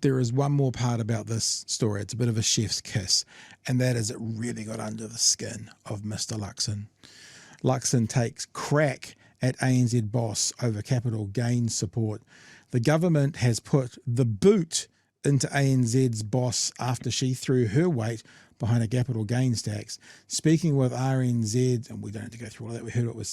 there is one more part about this story. It's a bit of a chef's kiss, and that is it really got under the skin of Mr. Luxon. Luxon takes crack at ANZ boss over capital gains support. The government has put the boot into ANZ's boss after she threw her weight behind a capital gains tax. Speaking with RNZ, and we don't have to go through all of that, we heard what was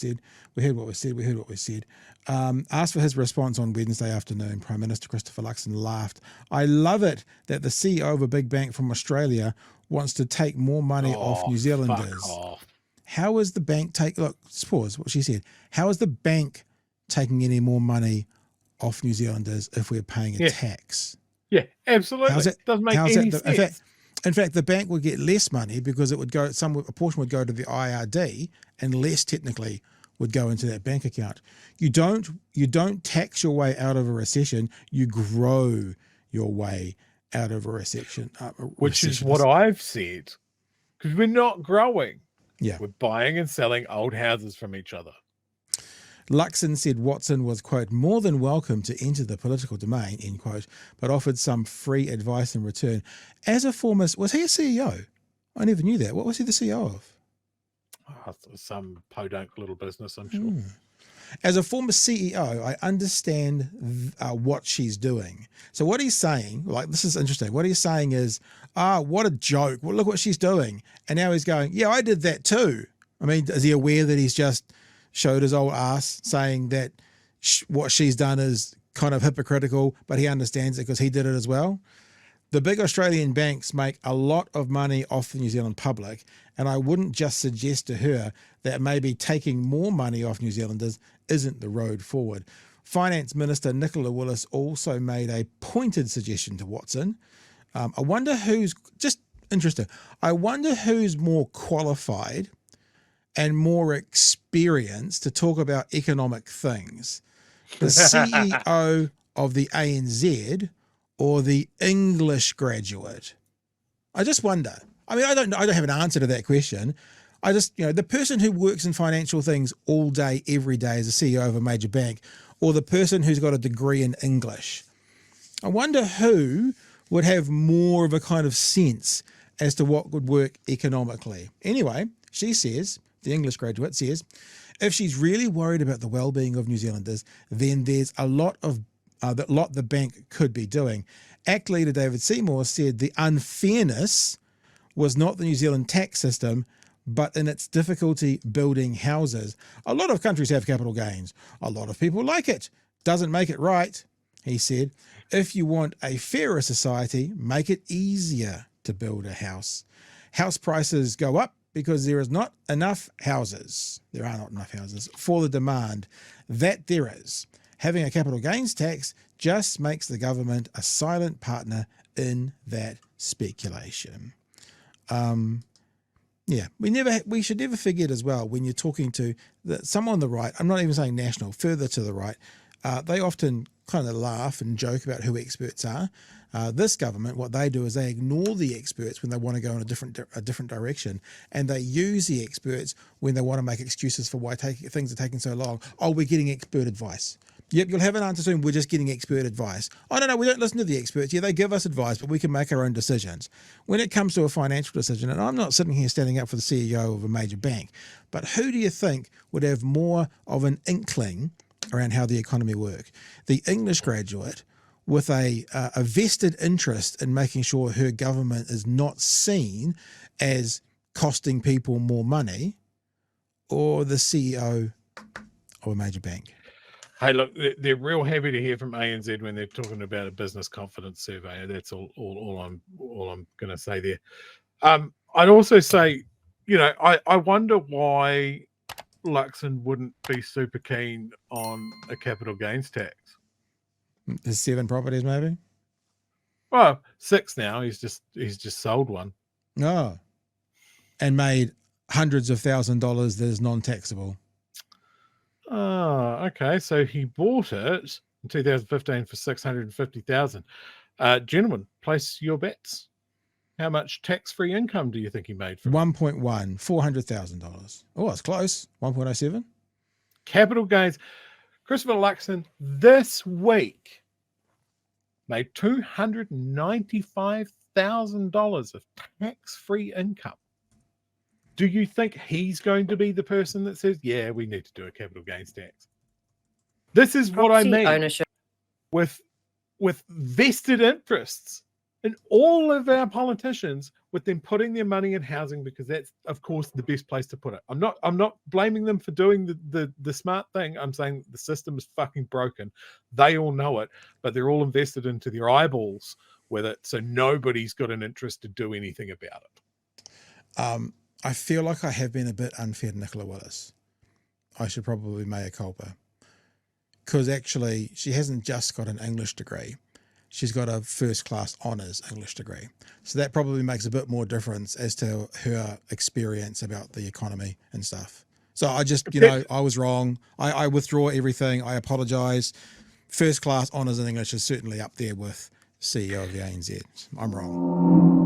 said. Asked for his response on Wednesday afternoon. Prime Minister Christopher Luxon laughed. I love it that the CEO of a big bank from Australia wants to take more money off New Zealanders. Fuck off. How is the bank look, pause what she said. How is the bank taking any more money off New Zealanders if we're paying a tax? Yeah, absolutely. Doesn't make any sense. In fact, the bank would get less money because it would go, a portion would go to the IRD and less technically would go into that bank account. You don't tax your way out of a recession. You grow your way out of a recession. Which is what I've said. Because we're not growing. Yeah. We're buying and selling old houses from each other. Luxon said Watson was, quote, more than welcome to enter the political domain, end quote, but offered some free advice in return. As a former, was he a CEO? I never knew that. What was he the CEO of? Some podunk little business, I'm sure. As a former CEO, I understand what she's doing. So what he's saying, like, this is interesting. What he's saying is, what a joke. Well, look what she's doing. And now he's going, yeah, I did that too. I mean, is he aware that he's just showed his old ass saying that what she's done is kind of hypocritical, but he understands it because he did it as well? The big Australian banks make a lot of money off the New Zealand public, and I wouldn't just suggest to her that maybe taking more money off New Zealanders isn't the road forward. Finance Minister Nicola Willis also made a pointed suggestion to Watson. I wonder who's more qualified and more experienced to talk about economic things, the CEO of the ANZ or the English graduate? I just wonder. I mean, I don't have an answer to that question. I just, the person who works in financial things all day, every day as a CEO of a major bank, or the person who's got a degree in English. I wonder who would have more of a kind of sense as to what would work economically. Anyway, she says, the English graduate says, if she's really worried about the well-being of New Zealanders, then there's a lot the bank could be doing. ACT leader David Seymour said the unfairness was not the New Zealand tax system, but in its difficulty building houses. A lot of countries have capital gains. A lot of people like it. Doesn't make it right, he said. If you want a fairer society, make it easier to build a house. House prices go up because there is not enough houses. There are not enough houses for the demand that there is. Having a capital gains tax just makes the government a silent partner in that speculation. We should never forget as well, when you're talking to someone on the right, I'm not even saying national, further to the right, they often kind of laugh and joke about who experts are. This government, what they do is they ignore the experts when they want to go in a different direction, and they use the experts when they want to make excuses for why things are taking so long. Oh, we're getting expert advice. Yep, you'll have an answer soon. We're just getting expert advice. I don't know. We don't listen to the experts. Yeah, they give us advice, but we can make our own decisions. When it comes to a financial decision, and I'm not sitting here standing up for the CEO of a major bank, but who do you think would have more of an inkling around how the economy works? The English graduate with a vested interest in making sure her government is not seen as costing people more money, or the CEO of a major bank? Hey, look, they're real happy to hear from ANZ when they're talking about a business confidence survey. That's all I'm going to say there. I'd also say, I wonder why Luxon wouldn't be super keen on a capital gains tax. His 7 properties, maybe. Well, 6 now. He's just sold one. Oh, and made hundreds of $1,000s that is non-taxable. Oh, okay. So he bought it in 2015 for $650,000. Gentlemen, place your bets. How much tax-free income do you think he made from 1.1, $400,000. Oh, it's close. 1.07. Capital gains. Christopher Luxon this week made $295,000 of tax-free income. Do you think he's going to be the person that says, yeah, we need to do a capital gains tax? This is what I mean ownership with vested interests in all of our politicians, with them putting their money in housing, because that's, of course, the best place to put it. I'm not blaming them for doing the smart thing. I'm saying the system is fucking broken. They all know it, but they're all invested into their eyeballs with it, so nobody's got an interest to do anything about it. I feel like I have been a bit unfair to Nicola Willis. I should probably mea culpa, because actually she hasn't just got an English degree. She's got a first-class honours English degree. So that probably makes a bit more difference as to her experience about the economy and stuff. So I just, I was wrong. I withdraw everything. I apologise. First-class honours in English is certainly up there with CEO of the ANZ. I'm wrong.